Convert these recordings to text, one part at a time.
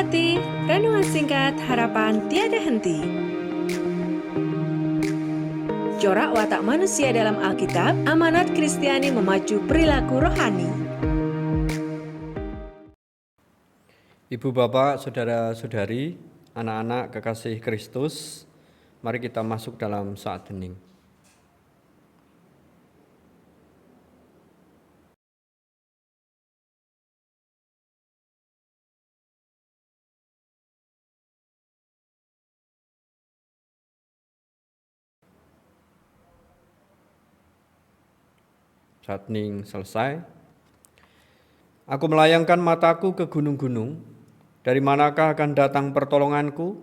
hati, renungan singkat harapan tiada henti. Corak watak manusia dalam Alkitab, amanat Kristiani memacu perilaku rohani. Ibu bapak, saudara-saudari, anak-anak kekasih Kristus, mari kita masuk dalam saat hening. Saat hening selesai. Aku melayangkan mataku ke gunung-gunung, dari manakah akan datang pertolonganku?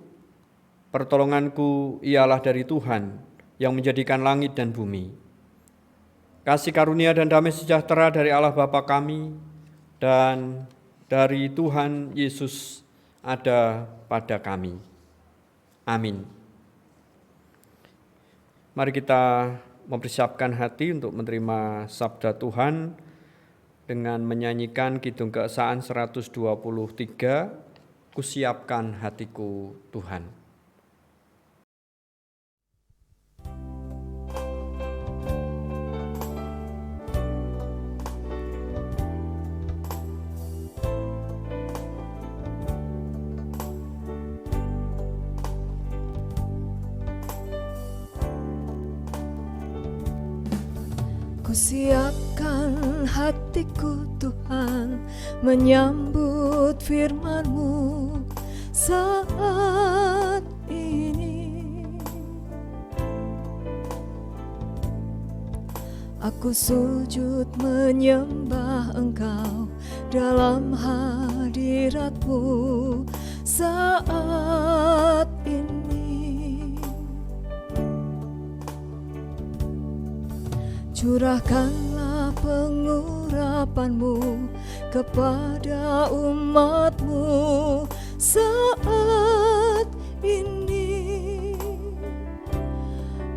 Pertolonganku ialah dari Tuhan yang menjadikan langit dan bumi. Kasih karunia dan damai sejahtera dari Allah Bapa kami dan dari Tuhan Yesus ada pada kami. Amin. Mari kita mempersiapkan hati untuk menerima sabda Tuhan dengan menyanyikan Kidung Keesaan 123, Kusiapkan hatiku Tuhan. Kusiapkan hatiku Tuhan, menyambut firman-Mu saat ini. Aku sujud menyembah Engkau dalam hadirat-Mu saat ini. Curahkanlah pengurapan-Mu kepada umat-Mu saat ini.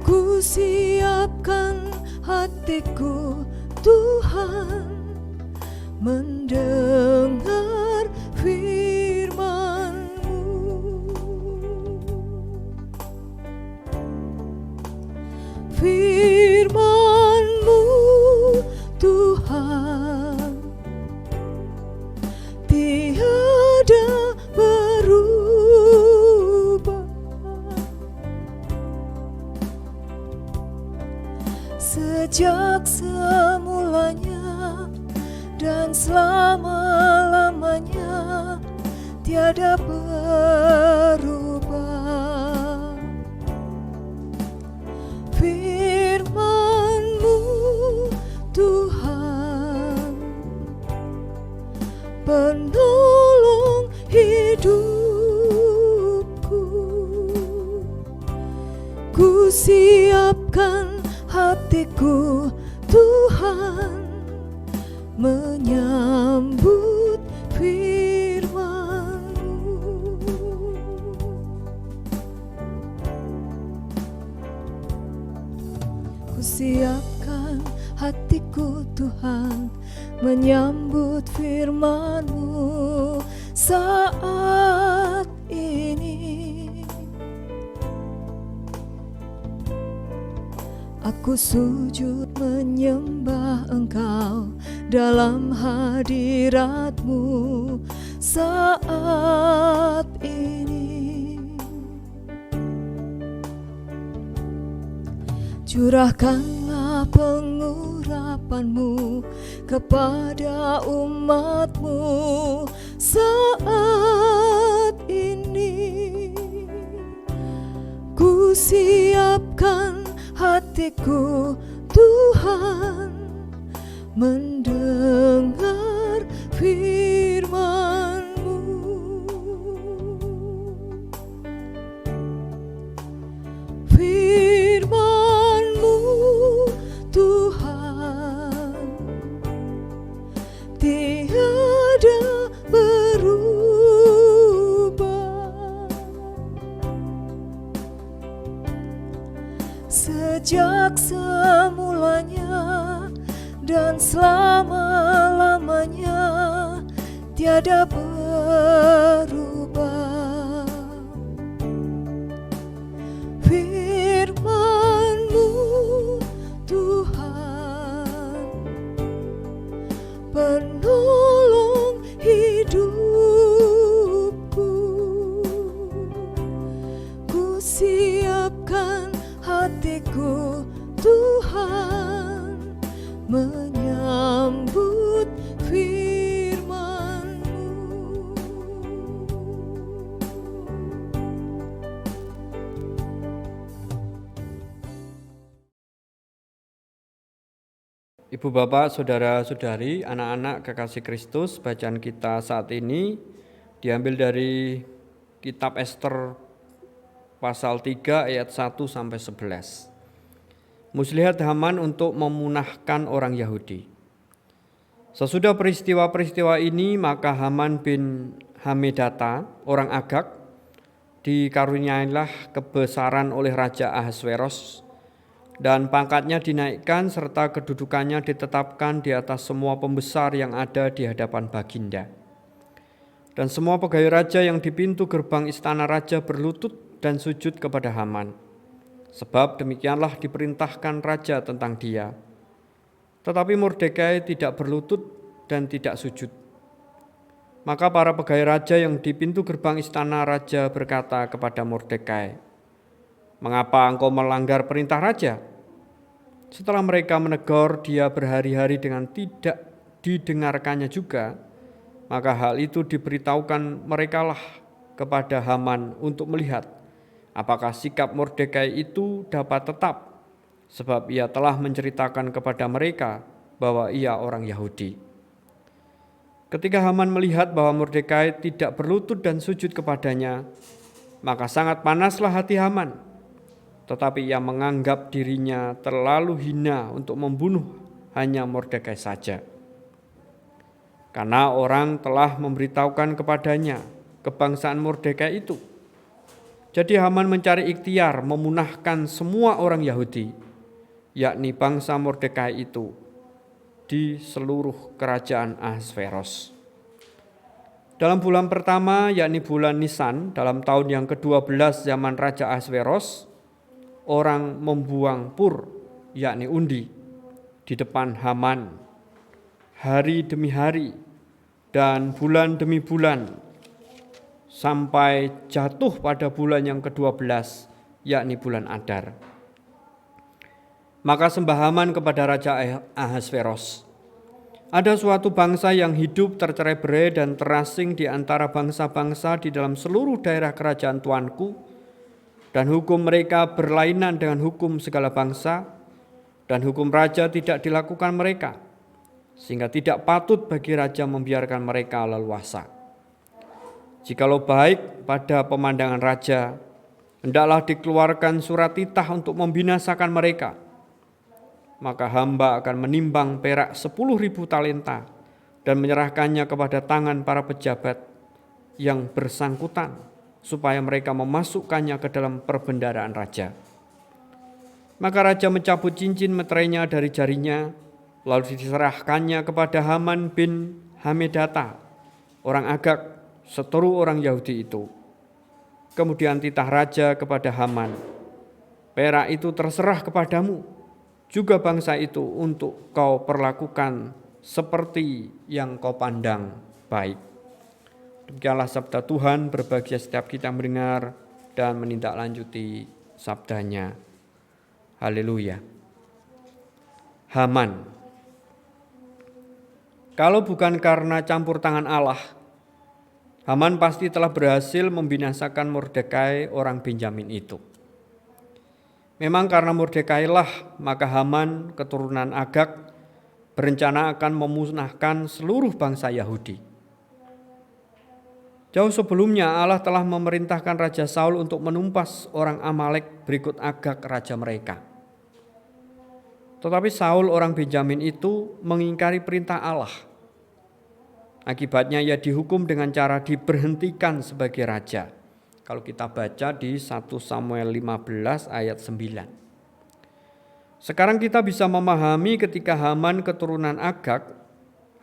Ku siapkan hatiku Tuhan, mendengar firman-Mu. Firman-Mu Tuhan tiada berubah, sejak semulanya dan selama-lamanya tiada berubah. Firman-Mu Tuhan, penolong hidupku. Ku siapkan hatiku Tuhan, menyambut firman-Mu. Ku siapkan hatiku Tuhan, menyambut firman-Mu saat ini. Aku sujud menyembah Engkau dalam hadirat-Mu saat ini. Curahkanlah pengurapan-Mu kepada umat-Mu saat ini. Ku siapkan hatiku Tuhan, mendengar firman-Mu. Firman-Mu Tuhan tiada berubah, sejak semulanya dan selama-lamanya tiada berubah. firman-Mu Tuhan, penolong hidupku. Ku siapkan hatiku Tuhan, menyambut firman-Mu. Ibu bapak, saudara-saudari, anak-anak kekasih Kristus, bacaan kita saat ini diambil dari kitab Ester pasal 3 ayat 1 sampai 11. Muslihat Haman untuk memunahkan orang Yahudi. Sesudah peristiwa-peristiwa ini, maka Haman bin Hamedata, orang Agag, dikaruniailah kebesaran oleh Raja Ahasveros, dan pangkatnya dinaikkan serta kedudukannya ditetapkan di atas semua pembesar yang ada di hadapan baginda. Dan semua pegawai raja yang di pintu gerbang istana raja berlutut dan sujud kepada Haman, sebab demikianlah diperintahkan raja tentang dia. Tetapi Mordekai tidak berlutut dan tidak sujud. Maka para pegawai raja yang di pintu gerbang istana raja berkata kepada Mordekai, "Mengapa engkau melanggar perintah raja?" Setelah mereka menegur dia berhari-hari dengan tidak didengarkannya juga, maka hal itu diberitahukan merekalah kepada Haman untuk melihat apakah sikap Mordekai itu dapat tetap, sebab ia telah menceritakan kepada mereka bahwa ia orang Yahudi. Ketika Haman melihat bahwa Mordekai tidak berlutut dan sujud kepadanya, maka sangat panaslah hati Haman. Tetapi ia menganggap dirinya terlalu hina untuk membunuh hanya Mordekai saja, karena orang telah memberitahukan kepadanya kebangsaan Mordekai itu. Jadi Haman mencari ikhtiar memunahkan semua orang Yahudi, yakni bangsa Mordekai itu, di seluruh kerajaan Ahasveros. Dalam bulan pertama, yakni bulan Nisan, dalam tahun yang ke-12 zaman Raja Ahasveros, orang membuang pur, yakni undi, di depan Haman, hari demi hari dan bulan demi bulan, sampai jatuh pada bulan yang ke-12, yakni bulan Adar. Maka sembah Haman kepada Raja Ahasveros, "Ada suatu bangsa yang hidup tercerai-berai dan terasing di antara bangsa-bangsa di dalam seluruh daerah kerajaan tuanku, dan hukum mereka berlainan dengan hukum segala bangsa, dan hukum raja tidak dilakukan mereka, sehingga tidak patut bagi raja membiarkan mereka leluasa. Jikalau baik pada pemandangan raja, hendaklah dikeluarkan surat titah untuk membinasakan mereka. Maka hamba akan menimbang perak 10.000 talenta dan menyerahkannya kepada tangan para pejabat yang bersangkutan, supaya mereka memasukkannya ke dalam perbendaharaan raja." Maka raja mencabut cincin meterainya dari jarinya, lalu diserahkannya kepada Haman bin Hamedata, orang Agag, seteru orang Yahudi itu. Kemudian titah raja kepada Haman, "Perak itu terserah kepadamu, juga bangsa itu untuk kau perlakukan seperti yang kau pandang baik." Demikianlah sabda Tuhan, berbahagia setiap kita mendengar dan menindaklanjuti sabdanya. Haleluya. Haman. Kalau bukan karena campur tangan Allah, Haman pasti telah berhasil membinasakan Mordekai orang Benjamin itu. Memang karena Mordekai lah, maka Haman keturunan Agag berencana akan memusnahkan seluruh bangsa Yahudi. Jauh sebelumnya Allah telah memerintahkan Raja Saul untuk menumpas orang Amalek berikut Agag raja mereka. Tetapi Saul orang Benjamin itu mengingkari perintah Allah. Akibatnya ia dihukum dengan cara diberhentikan sebagai raja. Kalau kita baca di 1 Samuel 15 ayat 9. Sekarang kita bisa memahami ketika Haman keturunan Agag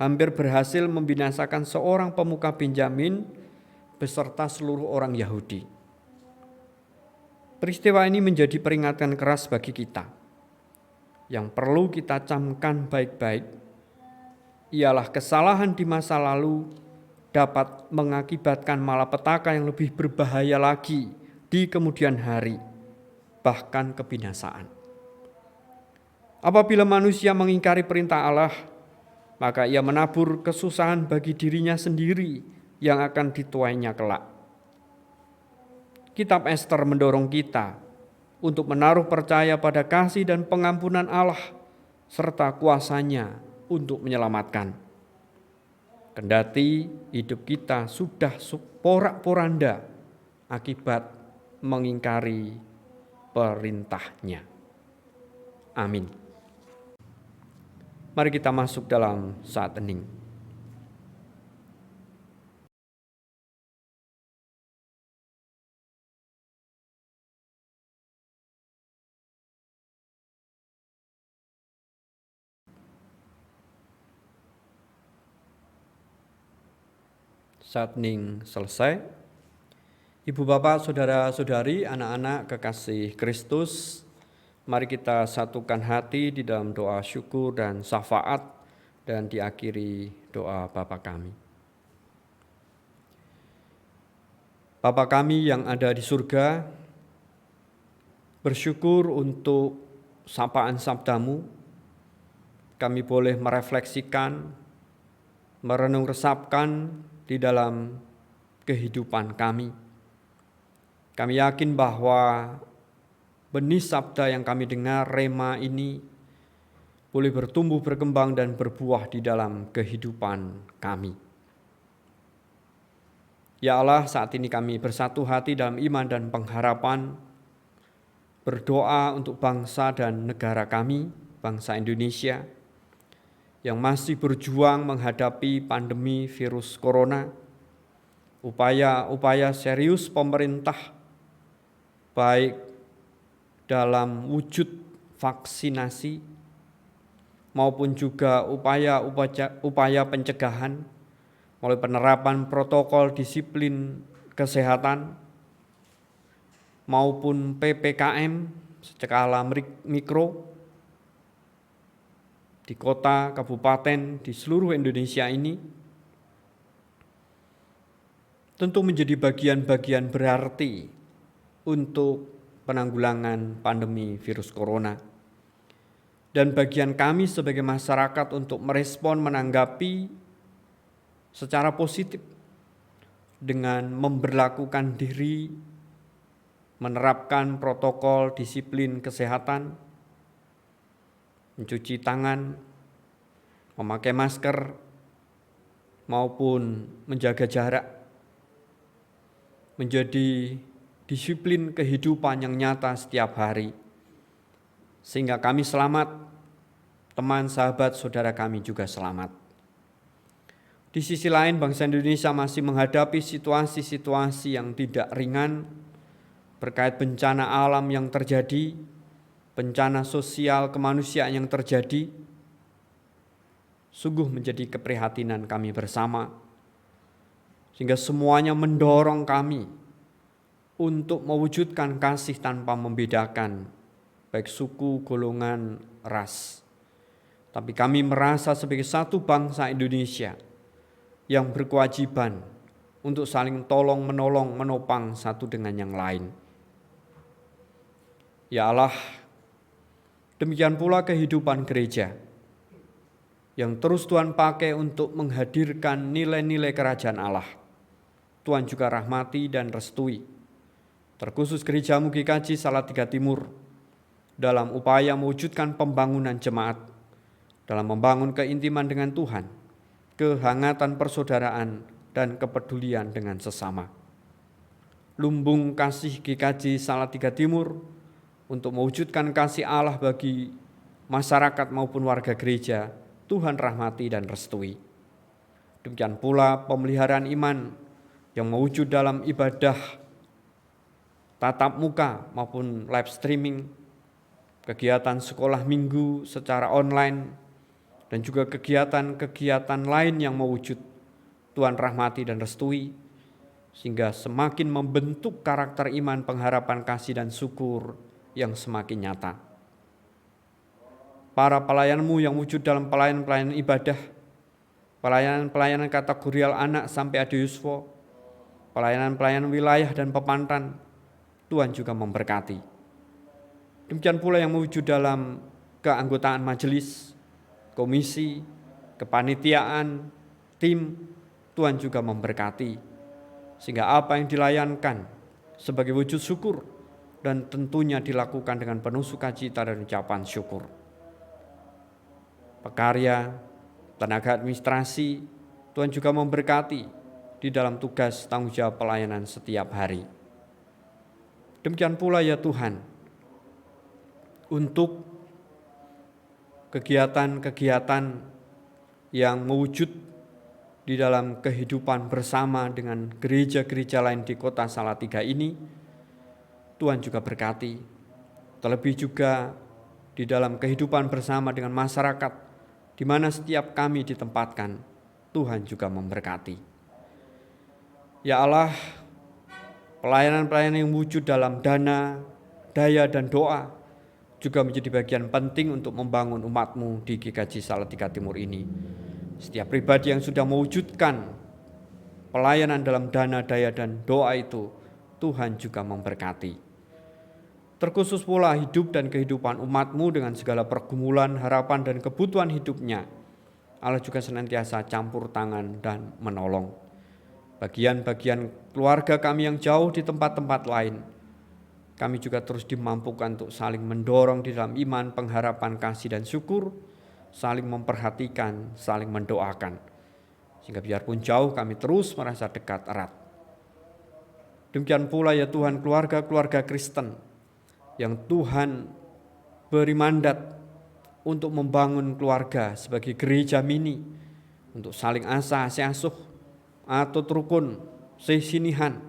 hampir berhasil membinasakan seorang pemuka Benjamin beserta seluruh orang Yahudi. Peristiwa ini menjadi peringatan keras bagi kita. Yang perlu kita camkan baik-baik ialah kesalahan di masa lalu dapat mengakibatkan malapetaka yang lebih berbahaya lagi di kemudian hari, bahkan kebinasaan. Apabila manusia mengingkari perintah Allah, maka ia menabur kesusahan bagi dirinya sendiri yang akan dituainya kelak. Kitab Ester mendorong kita untuk menaruh percaya pada kasih dan pengampunan Allah serta kuasa-Nya untuk menyelamatkan. Kendati hidup kita sudah porak-poranda akibat mengingkari perintah-Nya. Amin. Mari kita masuk dalam saat hening. Saat hening selesai. Ibu bapak, saudara-saudari, anak-anak kekasih Kristus, mari kita satukan hati di dalam doa syukur dan syafaat dan diakhiri doa Bapa kami. Bapa kami yang ada di surga, bersyukur untuk sapaan sabdamu, kami boleh merefleksikan, merenung resapkan di dalam kehidupan kami. Kami yakin bahwa benih sabda yang kami dengar, rema ini, boleh bertumbuh, berkembang, dan berbuah di dalam kehidupan kami. Ya Allah, saat ini kami bersatu hati dalam iman dan pengharapan, berdoa untuk bangsa dan negara kami, bangsa Indonesia, yang masih berjuang menghadapi pandemi virus corona, upaya-upaya serius pemerintah, baik dalam wujud vaksinasi maupun juga upaya pencegahan melalui penerapan protokol disiplin kesehatan maupun PPKM skala mikro di kota, kabupaten, di seluruh Indonesia ini tentu menjadi bagian-bagian berarti untuk penanggulangan pandemi virus corona. Dan bagian kami sebagai masyarakat untuk merespon, menanggapi secara positif dengan memberlakukan diri, menerapkan protokol disiplin kesehatan, mencuci tangan, memakai masker, maupun menjaga jarak, menjadi disiplin kehidupan yang nyata setiap hari. Sehingga kami selamat, teman, sahabat, saudara kami juga selamat. Di sisi lain, bangsa Indonesia masih menghadapi situasi-situasi yang tidak ringan berkait bencana alam yang terjadi, bencana sosial kemanusiaan yang terjadi. Sungguh menjadi keprihatinan kami bersama, sehingga semuanya mendorong kami untuk mewujudkan kasih tanpa membedakan baik suku, golongan, ras. Tapi kami merasa sebagai satu bangsa Indonesia yang berkewajiban untuk saling tolong menolong, menopang satu dengan yang lain. Ya Allah, demikian pula kehidupan gereja yang terus Tuhan pakai untuk menghadirkan nilai-nilai kerajaan Allah. Tuhan juga rahmati dan restui, terkhusus Gereja GKJ Salatiga Timur, dalam upaya mewujudkan pembangunan jemaat, dalam membangun keintiman dengan Tuhan, kehangatan persaudaraan, dan kepedulian dengan sesama. Lumbung kasih GKJ Salatiga Timur untuk mewujudkan kasih Allah bagi masyarakat maupun warga gereja, Tuhan rahmati dan restui. Demikian pula pemeliharaan iman yang mewujud dalam ibadah tatap muka maupun live streaming, kegiatan sekolah minggu secara online, dan juga kegiatan-kegiatan lain yang mewujud. Tuhan rahmati dan restui, sehingga semakin membentuk karakter iman, pengharapan, kasih, dan syukur yang semakin nyata. Para pelayan-Mu yang wujud dalam pelayanan-pelayanan ibadah, pelayanan-pelayanan kategorial anak sampai adiuswo, pelayanan-pelayanan wilayah dan pepantan, Tuhan juga memberkati. Demikian pula yang wujud dalam keanggotaan majelis, komisi, kepanitiaan, tim, Tuhan juga memberkati. Sehingga apa yang dilayankan sebagai wujud syukur dan tentunya dilakukan dengan penuh sukacita dan ucapan syukur. Pekarya, tenaga administrasi, Tuhan juga memberkati di dalam tugas tanggung jawab pelayanan setiap hari. Demikian pula ya Tuhan, untuk kegiatan-kegiatan yang mewujud di dalam kehidupan bersama dengan gereja-gereja lain di kota Salatiga ini, Tuhan juga berkati. Terlebih juga di dalam kehidupan bersama dengan masyarakat, di mana setiap kami ditempatkan, Tuhan juga memberkati. Ya Allah, pelayanan-pelayanan yang wujud dalam dana, daya, dan doa juga menjadi bagian penting untuk membangun umat-Mu di GKJ Salatiga Timur ini. Setiap pribadi yang sudah mewujudkan pelayanan dalam dana, daya, dan doa itu, Tuhan juga memberkati. Terkhusus pula hidup dan kehidupan umat-Mu dengan segala pergumulan, harapan, dan kebutuhan hidupnya. Allah juga senantiasa campur tangan dan menolong. Bagian-bagian keluarga kami yang jauh di tempat-tempat lain, kami juga terus dimampukan untuk saling mendorong di dalam iman, pengharapan, kasih, dan syukur, saling memperhatikan, saling mendoakan. Sehingga biarpun jauh kami terus merasa dekat erat. Demikian pula ya Tuhan, keluarga-keluarga Kristen yang Tuhan beri mandat untuk membangun keluarga sebagai gereja mini, untuk saling asah, asuh, atau rukun, sesinihan,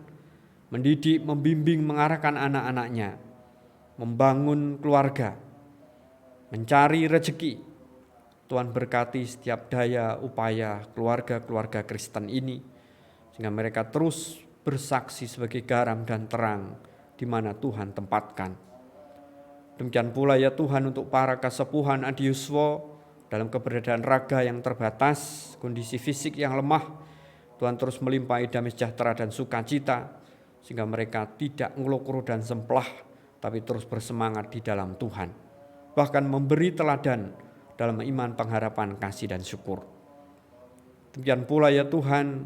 mendidik, membimbing, mengarahkan anak-anaknya, membangun keluarga, mencari rezeki. Tuhan berkati setiap daya upaya keluarga-keluarga Kristen ini, sehingga mereka terus bersaksi sebagai garam dan terang di mana Tuhan tempatkan. Demikian pula ya Tuhan untuk para kasepuhan adiuswo dalam keberadaan raga yang terbatas, kondisi fisik yang lemah, Tuhan terus melimpahi damai sejahtera dan sukacita, sehingga mereka tidak ngelokro dan semplah, tapi terus bersemangat di dalam Tuhan. Bahkan memberi teladan dalam iman, pengharapan, kasih, dan syukur. Demikian pula ya Tuhan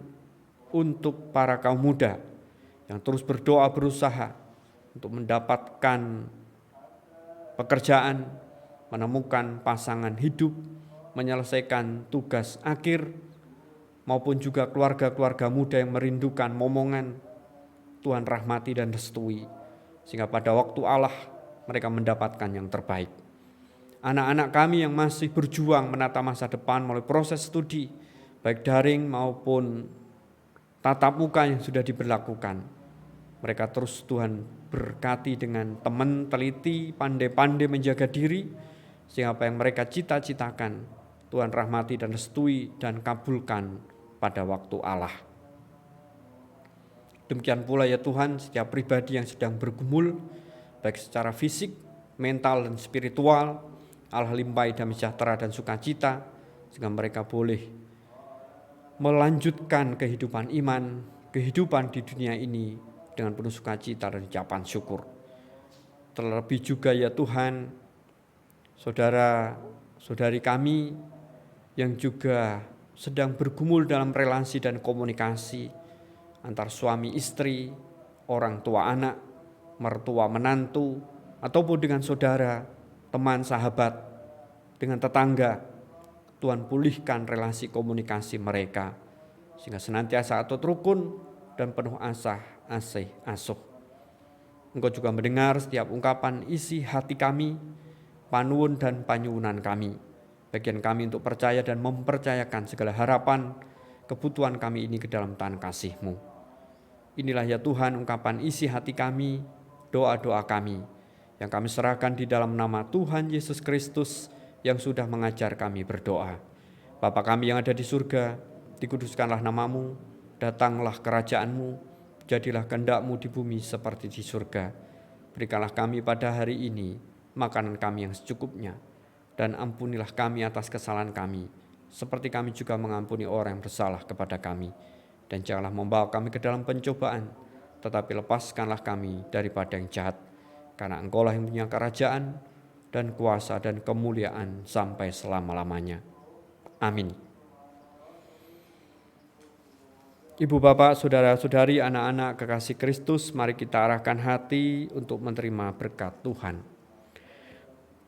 untuk para kaum muda yang terus berdoa berusaha untuk mendapatkan pekerjaan, menemukan pasangan hidup, menyelesaikan tugas akhir, maupun juga keluarga-keluarga muda yang merindukan momongan, Tuhan rahmati dan restui, sehingga pada waktu Allah mereka mendapatkan yang terbaik. Anak-anak kami yang masih berjuang menata masa depan melalui proses studi, baik daring maupun tatap muka yang sudah diberlakukan, mereka terus Tuhan berkati dengan teman teliti, pandai-pandai menjaga diri, sehingga apa yang mereka cita-citakan, Tuhan rahmati dan restui dan kabulkan pada waktu Allah. Demikian pula ya Tuhan, setiap pribadi yang sedang bergumul, baik secara fisik, mental, dan spiritual, Allah limpahi damai sejahtera dan sukacita, sehingga mereka boleh melanjutkan kehidupan iman, kehidupan di dunia ini dengan penuh sukacita dan ucapan syukur. Terlebih juga ya Tuhan, saudara-saudari kami yang juga sedang bergumul dalam relasi dan komunikasi antar suami istri, orang tua anak, mertua menantu, ataupun dengan saudara, teman, sahabat, dengan tetangga. Tuhan pulihkan relasi komunikasi mereka, sehingga senantiasa atur rukun dan penuh asah, asih, asuh. Engkau juga mendengar setiap ungkapan isi hati kami, panuwun dan panyuwunan kami. Bagian kami untuk percaya dan mempercayakan segala harapan, kebutuhan kami ini ke dalam tangan kasih-Mu. Inilah ya Tuhan ungkapan isi hati kami, doa-doa kami, yang kami serahkan di dalam nama Tuhan Yesus Kristus yang sudah mengajar kami berdoa. Bapa kami yang ada di surga, dikuduskanlah nama-Mu, datanglah kerajaan-Mu, jadilah kehendak-Mu di bumi seperti di surga. Berikanlah kami pada hari ini makanan kami yang secukupnya, dan ampunilah kami atas kesalahan kami, seperti kami juga mengampuni orang yang bersalah kepada kami. Dan janganlah membawa kami ke dalam pencobaan, tetapi lepaskanlah kami daripada yang jahat. Karena Engkau-lah yang punya kerajaan dan kuasa dan kemuliaan sampai selama-lamanya. Amin. Ibu, bapak, saudara-saudari, anak-anak kekasih Kristus, mari kita arahkan hati untuk menerima berkat Tuhan.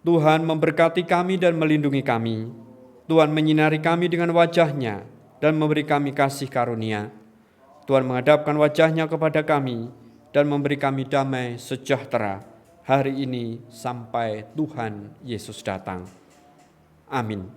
Tuhan memberkati kami dan melindungi kami. Tuhan menyinari kami dengan wajah-Nya dan memberi kami kasih karunia. Tuhan menghadapkan wajah-Nya kepada kami dan memberi kami damai sejahtera hari ini sampai Tuhan Yesus datang. Amin.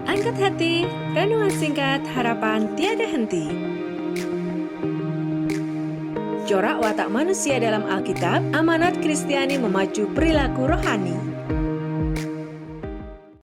Angkat hati, renungan singkat harapan tiada henti. Corak watak manusia dalam Alkitab, amanat Kristiani memacu perilaku rohani.